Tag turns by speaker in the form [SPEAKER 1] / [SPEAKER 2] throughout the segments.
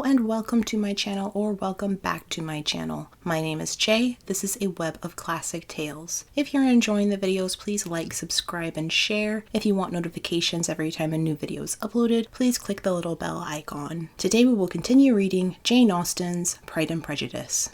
[SPEAKER 1] and welcome to my channel, or welcome back to my channel. My name is Jay. This is a web of classic tales. If you're enjoying the videos, please like, subscribe, and share. If you want notifications every time a new video is uploaded, please click the little bell icon. Today we will continue reading Jane Austen's Pride and Prejudice.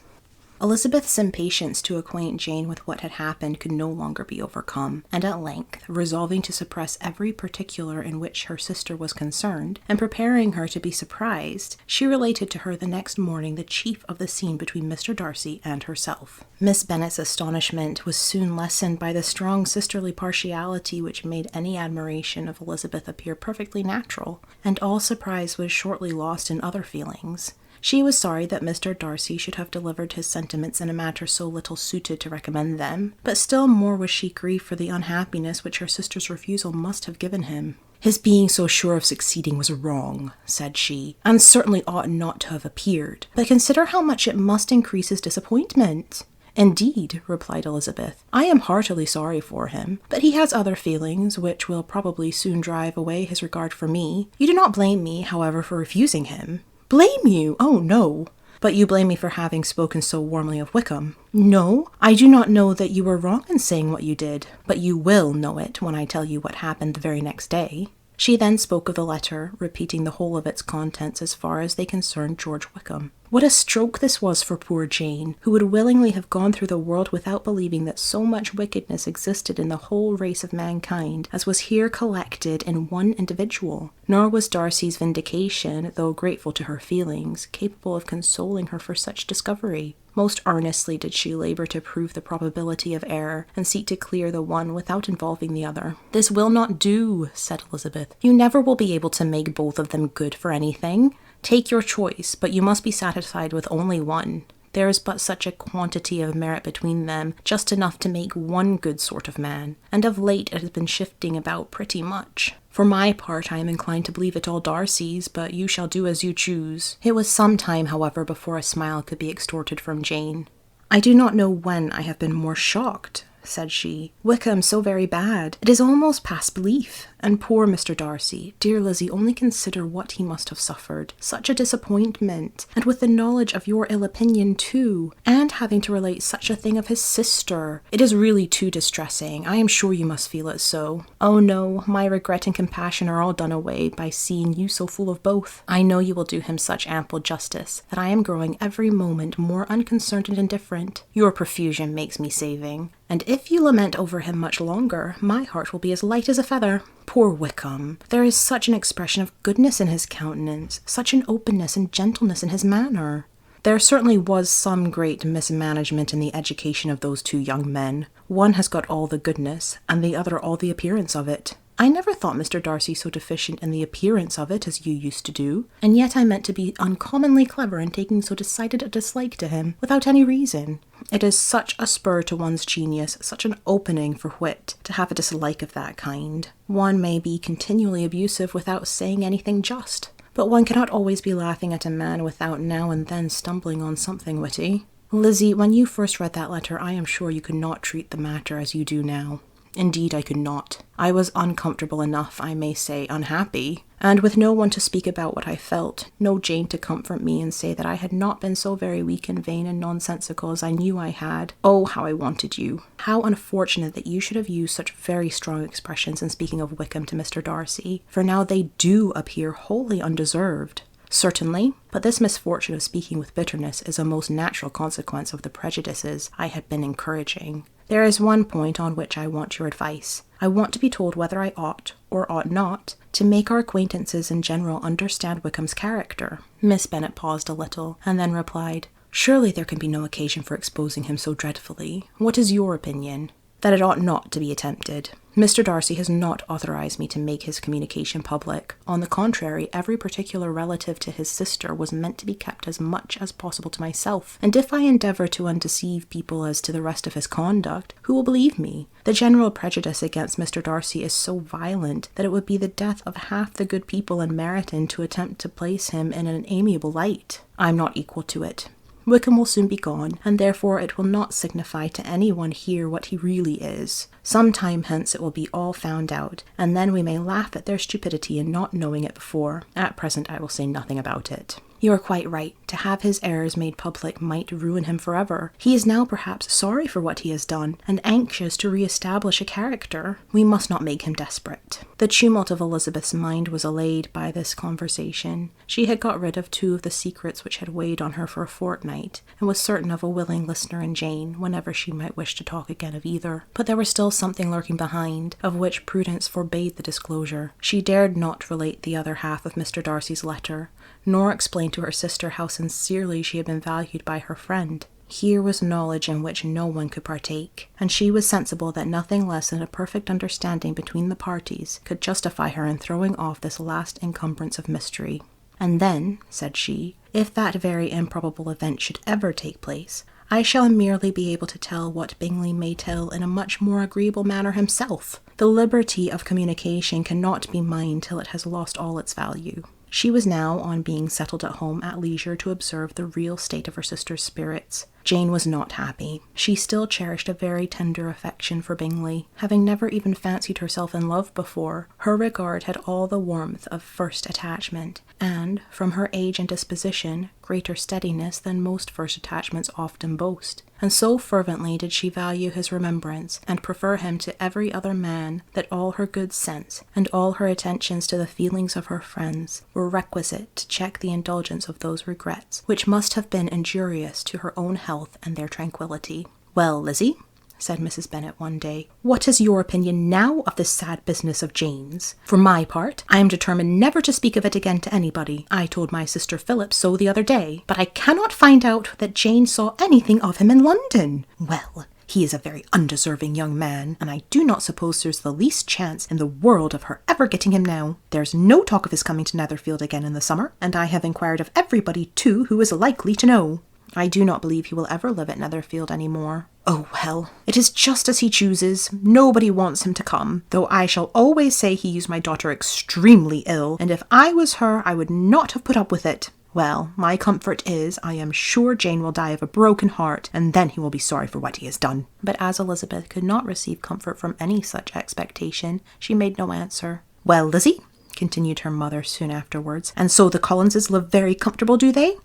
[SPEAKER 1] Elizabeth's impatience to acquaint Jane with what had happened could no longer be overcome, and at length, resolving to suppress every particular in which her sister was concerned, and preparing her to be surprised, she related to her the next morning the chief of the scene between Mr. Darcy and herself. Miss Bennet's astonishment was soon lessened by the strong sisterly partiality which made any admiration of Elizabeth appear perfectly natural, and all surprise was shortly lost in other feelings. She was sorry that Mr. Darcy should have delivered his sentiments in a matter so little suited to recommend them, but still more was she grieved for the unhappiness which her sister's refusal must have given him. "His being so sure of succeeding was wrong," said she, "and certainly ought not to have appeared. But consider how much it must increase his disappointment." "Indeed," replied Elizabeth, "I am heartily sorry for him, but he has other feelings which will probably soon drive away his regard for me. You do not blame me, however, for refusing him." "Blame you? Oh, no." "But you blame me for having spoken so warmly of Wickham." "No, I do not know that you were wrong in saying what you did, but you will know it when I tell you what happened the very next day." She then spoke of the letter, repeating the whole of its contents as far as they concerned George Wickham. What a stroke this was for poor Jane, who would willingly have gone through the world without believing that so much wickedness existed in the whole race of mankind as was here collected in one individual. Nor was Darcy's vindication, though grateful to her feelings, capable of consoling her for such discovery. Most earnestly did she labor to prove the probability of error, and seek to clear the one without involving the other. "This will not do," said Elizabeth. "You never will be able to make both of them good for anything. Take your choice, but you must be satisfied with only one. There is but such a quantity of merit between them, just enough to make one good sort of man, and of late it has been shifting about pretty much. For my part, I am inclined to believe it all Darcy's, but you shall do as you choose." It was some time, however, before a smile could be extorted from Jane. "I do not know when I have been more shocked," said she. "Wickham so very bad. It is almost past belief. And poor Mr. Darcy, dear Lizzie, only consider what he must have suffered. Such a disappointment, and with the knowledge of your ill opinion too, and having to relate such a thing of his sister. It is really too distressing. I am sure you must feel it so." "Oh no, my regret and compassion are all done away by seeing you so full of both. I know you will do him such ample justice that I am growing every moment more unconcerned and indifferent. Your profusion makes me saving. And if you lament over him much longer, my heart will be as light as a feather. Poor Wickham! There is such an expression of goodness in his countenance, such an openness and gentleness in his manner." There certainly was some great mismanagement in the education of those two young men. One has got all the goodness, and the other all the appearance of it. "I never thought Mr. Darcy so deficient in the appearance of it as you used to do, and yet I meant to be uncommonly clever in taking so decided a dislike to him, without any reason. It is such a spur to one's genius, such an opening for wit, to have a dislike of that kind. One may be continually abusive without saying anything just, but one cannot always be laughing at a man without now and then stumbling on something witty. Lizzie, when you first read that letter, I am sure you could not treat the matter as you do now. Indeed, I could not. I was uncomfortable enough, I may say unhappy, and with no one to speak about what I felt, no Jane to comfort me and say that I had not been so very weak and vain and nonsensical as I knew I had. Oh, how I wanted you! How unfortunate that you should have used such very strong expressions in speaking of Wickham to Mr. Darcy, for now they do appear wholly undeserved." "Certainly, but this misfortune of speaking with bitterness is a most natural consequence of the prejudices I had been encouraging. There is one point on which I want your advice. I want to be told whether I ought, or ought not, to make our acquaintances in general understand Wickham's character." Miss Bennet paused a little, and then replied, "Surely there can be no occasion for exposing him so dreadfully. What is your opinion?" "That it ought not to be attempted. Mr. Darcy has not authorized me to make his communication public. On the contrary, every particular relative to his sister was meant to be kept as much as possible to myself, and if I endeavour to undeceive people as to the rest of his conduct, who will believe me? The general prejudice against Mr. Darcy is so violent that it would be the death of half the good people in Meryton to attempt to place him in an amiable light. I am not equal to it. Wickham will soon be gone, and therefore it will not signify to any one here what he really is. Some time hence it will be all found out, and then we may laugh at their stupidity in not knowing it before. At present I will say nothing about it." You are quite right. To have his errors made public might ruin him forever. He is now perhaps sorry for what he has done, and anxious to re-establish a character. We must not make him desperate." The tumult of Elizabeth's mind was allayed by this conversation. She had got rid of 2 of the secrets which had weighed on her for a fortnight, and was certain of a willing listener in Jane, whenever she might wish to talk again of either. But there was still something lurking behind, of which prudence forbade the disclosure. She dared not relate the other half of Mr. Darcy's letter, nor explain to her sister how sincerely she had been valued by her friend. Here was knowledge in which no one could partake, and she was sensible that nothing less than a perfect understanding between the parties could justify her in throwing off this last encumbrance of mystery. "And then," said she, "if that very improbable event should ever take place, I shall merely be able to tell what Bingley may tell in a much more agreeable manner himself. The liberty of communication cannot be mine till it has lost all its value." She was now on being settled at home at leisure to observe the real state of her sister's spirits. Jane was not happy. She still cherished a very tender affection for Bingley. Having never even fancied herself in love before, her regard had all the warmth of first attachment, and, from her age and disposition, greater steadiness than most first attachments often boast. And so fervently did she value his remembrance, and prefer him to every other man, that all her good sense, and all her attentions to the feelings of her friends, were requisite to check the indulgence of those regrets, which must have been injurious to her own health and their tranquillity. "Well, Lizzie," said Mrs. Bennet one day, "what is your opinion now of this sad business of Jane's? For my part, I am determined never to speak of it again to anybody. I told my sister Philip so the other day, but I cannot find out that Jane saw anything of him in London. Well, he is a very undeserving young man, and I do not suppose there's the least chance in the world of her ever getting him now. There's no talk of his coming to Netherfield again in the summer, and I have inquired of everybody, too, who is likely to know. I do not believe he will ever live at Netherfield any more. Oh, well, it is just as he chooses. Nobody wants him to come, though I shall always say he used my daughter extremely ill, and if I was her, I would not have put up with it. Well, my comfort is, I am sure Jane will die of a broken heart, and then he will be sorry for what he has done." But as Elizabeth could not receive comfort from any such expectation, she made no answer. "Well, Lizzie," continued her mother soon afterwards, "and so the Collinses live very comfortable, do they?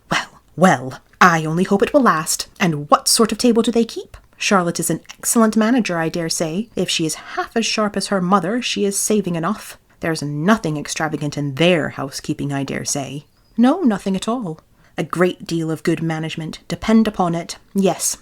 [SPEAKER 1] Well, I only hope it will last. And what sort of table do they keep? Charlotte is an excellent manager, I dare say. If she is half as sharp as her mother, she is saving enough. There's nothing extravagant in their housekeeping, I dare say." "No, nothing at all." "A great deal of good management, depend upon it. Yes,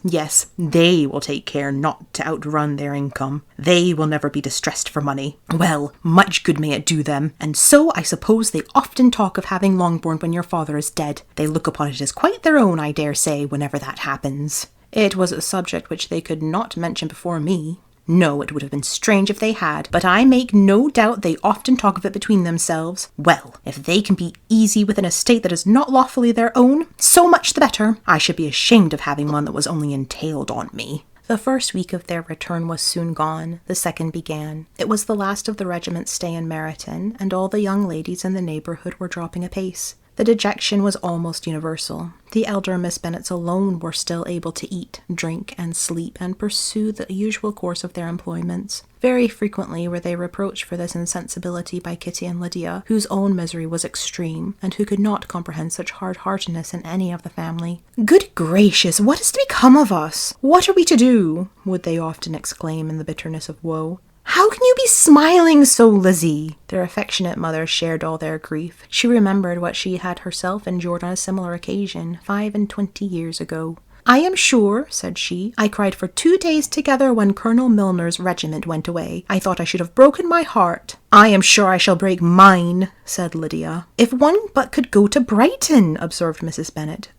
[SPEAKER 1] they will take care not to outrun their income. They will never be distressed for money. Well, much good may it do them. And so I suppose they often talk of having Longbourn when your father is dead. They look upon it as quite their own, I dare say, whenever that happens." "It was a subject which they could not mention before me." "No, it would have been strange if they had, but I make no doubt they often talk of it between themselves. Well, if they can be easy with an estate that is not lawfully their own, so much the better. I should be ashamed of having one that was only entailed on me." The first week of their return was soon gone. The second began. It was the last of the regiment's stay in Meryton, and all the young ladies in the neighbourhood were dropping apace. The dejection was almost universal. The elder Miss Bennets alone were still able to eat, drink, and sleep, and pursue the usual course of their employments. Very frequently were they reproached for this insensibility by Kitty and Lydia, whose own misery was extreme, and who could not comprehend such hard-heartedness in any of the family. "Good gracious, what is to become of us? What are we to do?" would they often exclaim in the bitterness of woe. "How can you be smiling so, Lizzie?" Their affectionate mother shared all their grief. She remembered what she had herself endured on a similar occasion 25 years ago. "I am sure," said she, "I cried for 2 days together when Colonel Milner's regiment went away. I thought I should have broken my heart." "I am sure I shall break mine," said Lydia. "If one but could go to Brighton," observed Mrs. Bennet.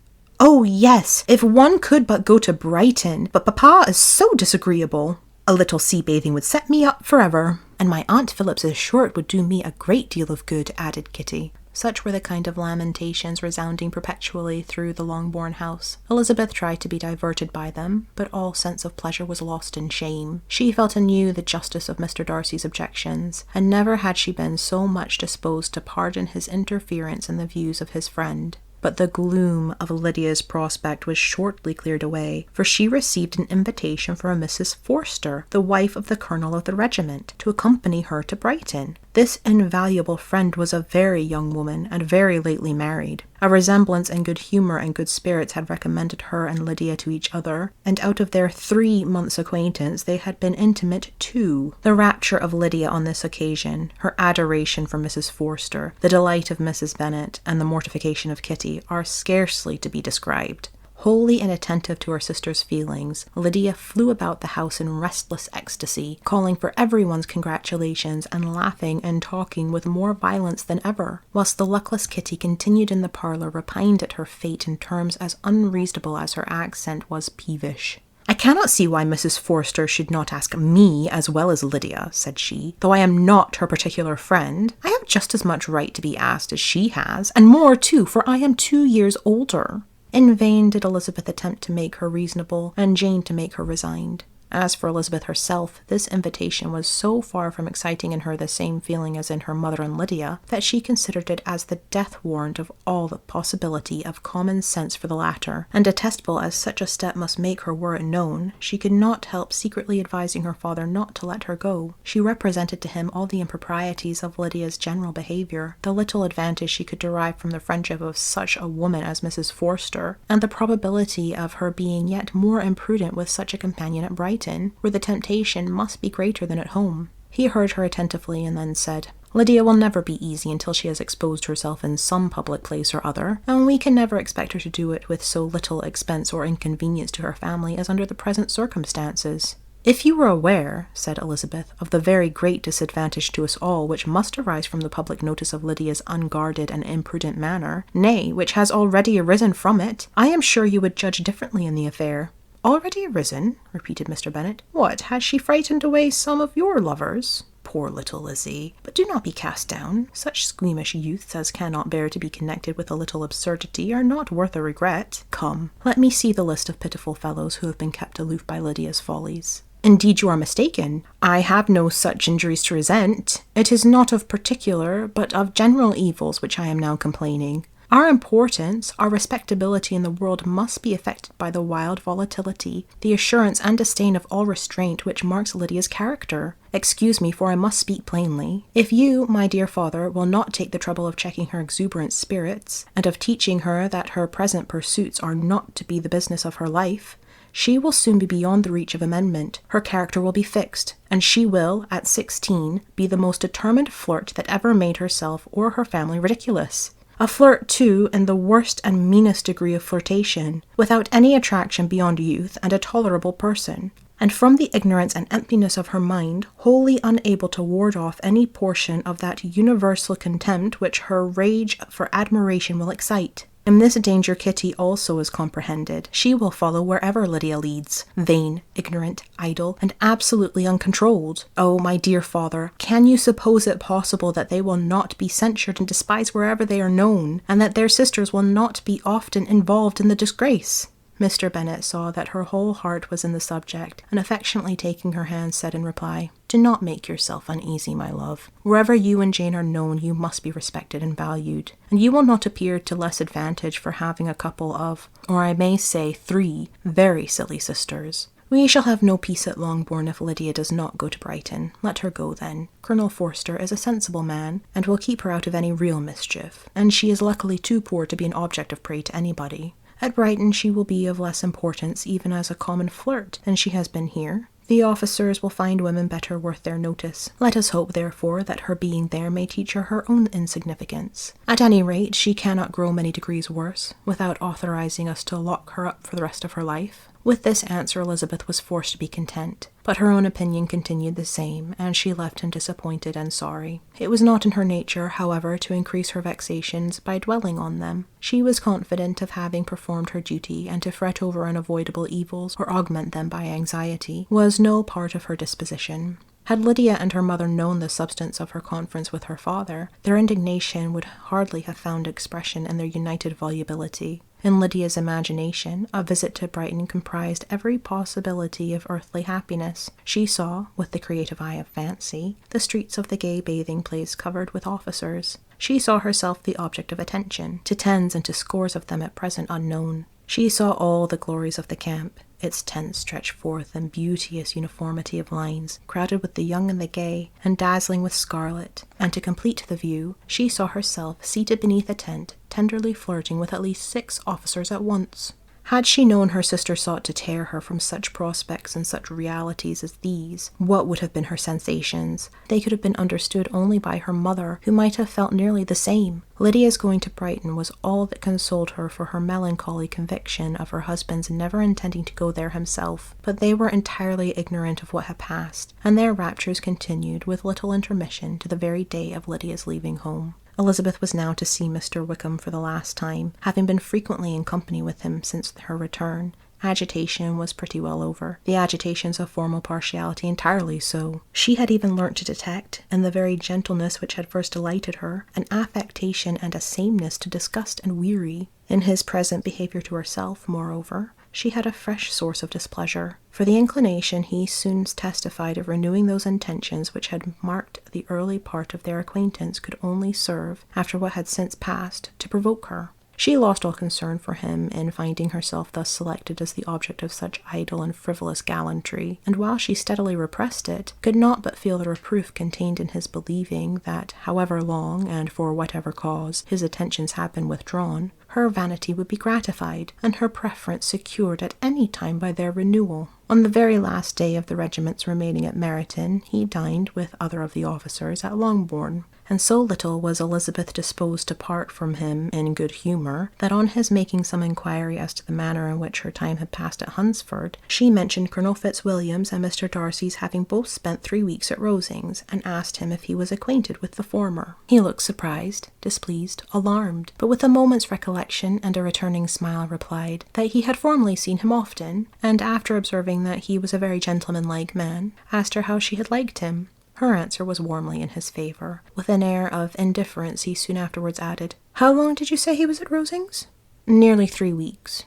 [SPEAKER 1] "Oh, yes, if one could but go to Brighton, but papa is so disagreeable." "A little sea-bathing would set me up forever." "And my Aunt Phillips is sure it would do me a great deal of good," added Kitty. Such were the kind of lamentations resounding perpetually through the Longbourn house. Elizabeth tried to be diverted by them, but all sense of pleasure was lost in shame. She felt anew the justice of Mr. Darcy's objections, and never had she been so much disposed to pardon his interference in the views of his friend. But the gloom of Lydia's prospect was shortly cleared away, for she received an invitation from a Mrs. Forster, the wife of the colonel of the regiment, to accompany her to Brighton. This invaluable friend was a very young woman and very lately married. A resemblance in good humour and good spirits had recommended her and Lydia to each other, and out of their 3 months' acquaintance they had been intimate 2. The rapture of Lydia on this occasion, her adoration for Mrs. Forster, the delight of Mrs. Bennet, and the mortification of Kitty are scarcely to be described. Wholly inattentive to her sister's feelings, Lydia flew about the house in restless ecstasy, calling for everyone's congratulations and laughing and talking with more violence than ever, whilst the luckless Kitty continued in the parlour repined at her fate in terms as unreasonable as her accent was peevish. "I cannot see why Mrs. Forster should not ask me as well as Lydia," said she. "Though I am not her particular friend, I have just as much right to be asked as she has, and more too, for I am 2 years older." In vain did Elizabeth attempt to make her reasonable, and Jane to make her resigned. As for Elizabeth herself, this invitation was so far from exciting in her the same feeling as in her mother and Lydia, that she considered it as the death warrant of all the possibility of common sense for the latter, and detestable as such a step must make her were it known, she could not help secretly advising her father not to let her go. She represented to him all the improprieties of Lydia's general behaviour, the little advantage she could derive from the friendship of such a woman as Mrs. Forster, and the probability of her being yet more imprudent with such a companion at Brighton, where the temptation must be greater than at home. He heard her attentively and then said, "Lydia will never be easy until she has exposed herself in some public place or other, and we can never expect her to do it with so little expense or inconvenience to her family as under the present circumstances." "If you were aware," said Elizabeth, "of the very great disadvantage to us all which must arise from the public notice of Lydia's unguarded and imprudent manner, nay, which has already arisen from it, I am sure you would judge differently in the affair." "Already arisen?" repeated Mr. Bennet. "What, has she frightened away some of your lovers?" "Poor little Lizzie! But do not be cast down. Such squeamish youths as cannot bear to be connected with a little absurdity are not worth a regret. Come, let me see the list of pitiful fellows who have been kept aloof by Lydia's follies." "Indeed you are mistaken. I have no such injuries to resent. It is not of particular, but of general evils which I am now complaining. Our importance, our respectability in the world must be affected by the wild volatility, the assurance and disdain of all restraint which marks Lydia's character. Excuse me, for I must speak plainly. If you, my dear father, will not take the trouble of checking her exuberant spirits, and of teaching her that her present pursuits are not to be the business of her life, she will soon be beyond the reach of amendment, her character will be fixed, and she will, at 16, be the most determined flirt that ever made herself or her family ridiculous. A flirt, too, in the worst and meanest degree of flirtation, without any attraction beyond youth and a tolerable person, and from the ignorance and emptiness of her mind, wholly unable to ward off any portion of that universal contempt which her rage for admiration will excite. In this danger Kitty also is comprehended. She will follow wherever Lydia leads, vain, ignorant, idle, and absolutely uncontrolled. Oh, my dear father, can you suppose it possible that they will not be censured and despised wherever they are known, and that their sisters will not be often involved in the disgrace?" Mr. Bennet saw that her whole heart was in the subject, and affectionately taking her hand said in reply, "Do not make yourself uneasy, my love. Wherever you and Jane are known, you must be respected and valued, and you will not appear to less advantage for having a couple of, or I may say 3, very silly sisters. We shall have no peace at Longbourn if Lydia does not go to Brighton. Let her go then. Colonel Forster is a sensible man, and will keep her out of any real mischief, and she is luckily too poor to be an object of prey to anybody. At Brighton she will be of less importance even as a common flirt than she has been here. The officers will find women better worth their notice. Let us hope, therefore, that her being there may teach her her own insignificance. At any rate, she cannot grow many degrees worse, without authorizing us to lock her up for the rest of her life." With this answer Elizabeth was forced to be content, but her own opinion continued the same, and she left him disappointed and sorry. It was not in her nature, however, to increase her vexations by dwelling on them. She was confident of having performed her duty, and to fret over unavoidable evils, or augment them by anxiety, was no part of her disposition. Had Lydia and her mother known the substance of her conference with her father, their indignation would hardly have found expression in their united volubility. In Lydia's imagination, a visit to Brighton comprised every possibility of earthly happiness. She saw, with the creative eye of fancy, the streets of the gay bathing place covered with officers. She saw herself the object of attention, to tens and to scores of them at present unknown. She saw all the glories of the camp. Its tents stretched forth in beauteous uniformity of lines, crowded with the young and the gay, and dazzling with scarlet. And to complete the view, she saw herself seated beneath a tent, tenderly flirting with at least 6 officers at once. Had she known her sister sought to tear her from such prospects and such realities as these, what would have been her sensations? They could have been understood only by her mother, who might have felt nearly the same. Lydia's going to Brighton was all that consoled her for her melancholy conviction of her husband's never intending to go there himself, but they were entirely ignorant of what had passed, and their raptures continued with little intermission to the very day of Lydia's leaving home. Elizabeth was now to see Mr. Wickham for the last time, having been frequently in company with him since her return. Agitation was pretty well over, the agitations of formal partiality entirely so. She had even learnt to detect, in the very gentleness which had first delighted her, an affectation and a sameness to disgust and weary. In his present behaviour to herself, moreover, she had a fresh source of displeasure, for the inclination he soon testified of renewing those intentions which had marked the early part of their acquaintance could only serve, after what had since passed, to provoke her. She lost all concern for him in finding herself thus selected as the object of such idle and frivolous gallantry, and while she steadily repressed it, could not but feel the reproof contained in his believing that, however long, and for whatever cause, his attentions had been withdrawn, her vanity would be gratified, and her preference secured at any time by their renewal. On the very last day of the regiment's remaining at Meryton, he dined with other of the officers at Longbourn, and so little was Elizabeth disposed to part from him in good humour, that on his making some inquiry as to the manner in which her time had passed at Hunsford, she mentioned Colonel Fitzwilliam's and Mr. Darcy's having both spent 3 weeks at Rosings, and asked him if he was acquainted with the former. He looked surprised, displeased, alarmed, but with a moment's recollection and a returning smile replied that he had formerly seen him often, and after observing that he was a very gentlemanlike man, asked her how she had liked him. Her answer was warmly in his favour. With an air of indifference he soon afterwards added, "How long did you say he was at Rosings?" "Nearly 3 weeks."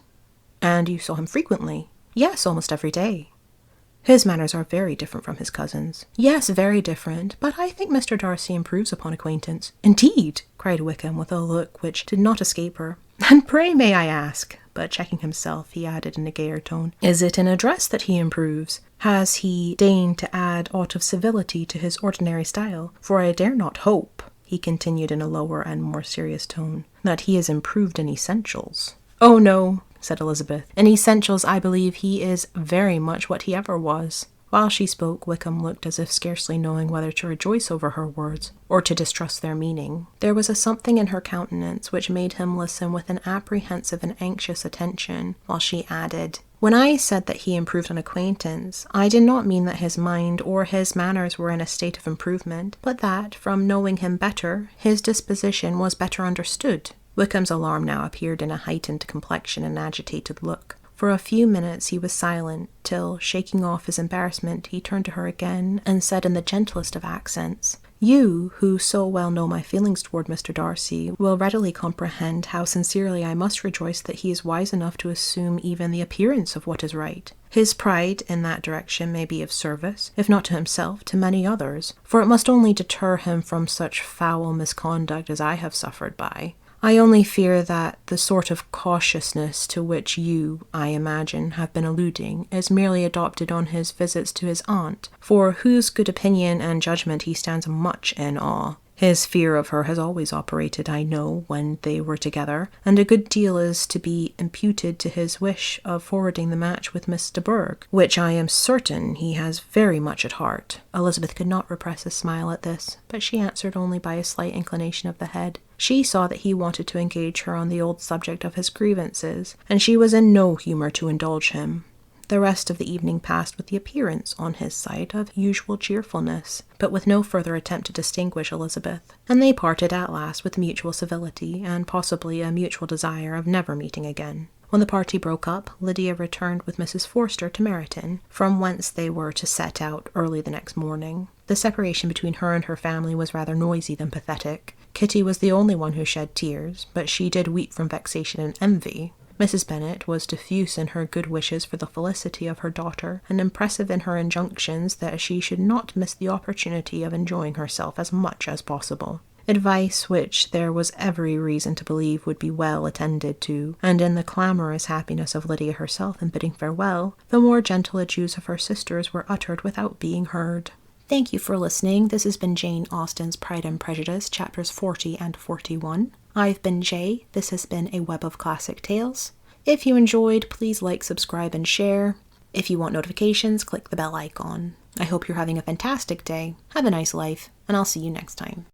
[SPEAKER 1] "And you saw him frequently?" "Yes, almost every day." "His manners are very different from his cousin's." "Yes, very different, but I think Mr. Darcy improves upon acquaintance." "Indeed!" cried Wickham with a look which did not escape her. "And pray may I ask," but checking himself, he added in a gayer tone, "is it in address that he improves? Has he deigned to add aught of civility to his ordinary style? For I dare not hope," he continued in a lower and more serious tone, "that he is improved in essentials." "Oh no," said Elizabeth. "In essentials I believe he is very much what he ever was." While she spoke, Wickham looked as if scarcely knowing whether to rejoice over her words or to distrust their meaning. There was a something in her countenance which made him listen with an apprehensive and anxious attention, while she added, "When I said that he improved on acquaintance, I did not mean that his mind or his manners were in a state of improvement, but that, from knowing him better, his disposition was better understood." Wickham's alarm now appeared in a heightened complexion and agitated look. For a few minutes he was silent, till, shaking off his embarrassment, he turned to her again, and said in the gentlest of accents, "You, who so well know my feelings toward Mr. Darcy, will readily comprehend how sincerely I must rejoice that he is wise enough to assume even the appearance of what is right. His pride in that direction may be of service, if not to himself, to many others, for it must only deter him from such foul misconduct as I have suffered by. I only fear that the sort of cautiousness to which you, I imagine, have been alluding is merely adopted on his visits to his aunt, for whose good opinion and judgment he stands much in awe. His fear of her has always operated, I know, when they were together, and a good deal is to be imputed to his wish of forwarding the match with Miss de Bourgh, which I am certain he has very much at heart." Elizabeth could not repress a smile at this, but she answered only by a slight inclination of the head. She saw that he wanted to engage her on the old subject of his grievances, and she was in no humour to indulge him. The rest of the evening passed with the appearance, on his side, of usual cheerfulness, but with no further attempt to distinguish Elizabeth, and they parted at last with mutual civility, and possibly a mutual desire of never meeting again. When the party broke up, Lydia returned with Mrs. Forster to Meryton, from whence they were to set out early the next morning. The separation between her and her family was rather noisy than pathetic. Kitty was the only one who shed tears, but she did weep from vexation and envy. Mrs. Bennet was diffuse in her good wishes for the felicity of her daughter, and impressive in her injunctions that she should not miss the opportunity of enjoying herself as much as possible. advice which there was every reason to believe would be well attended to, and in the clamorous happiness of Lydia herself in bidding farewell, the more gentle adieus of her sisters were uttered without being heard. Thank you for listening. This has been Jane Austen's Pride and Prejudice, chapters 40 and 41. I've been Jay. This has been a Web of Classic Tales. If you enjoyed, please like, subscribe, and share. If you want notifications, click the bell icon. I hope you're having a fantastic day, have a nice life, and I'll see you next time.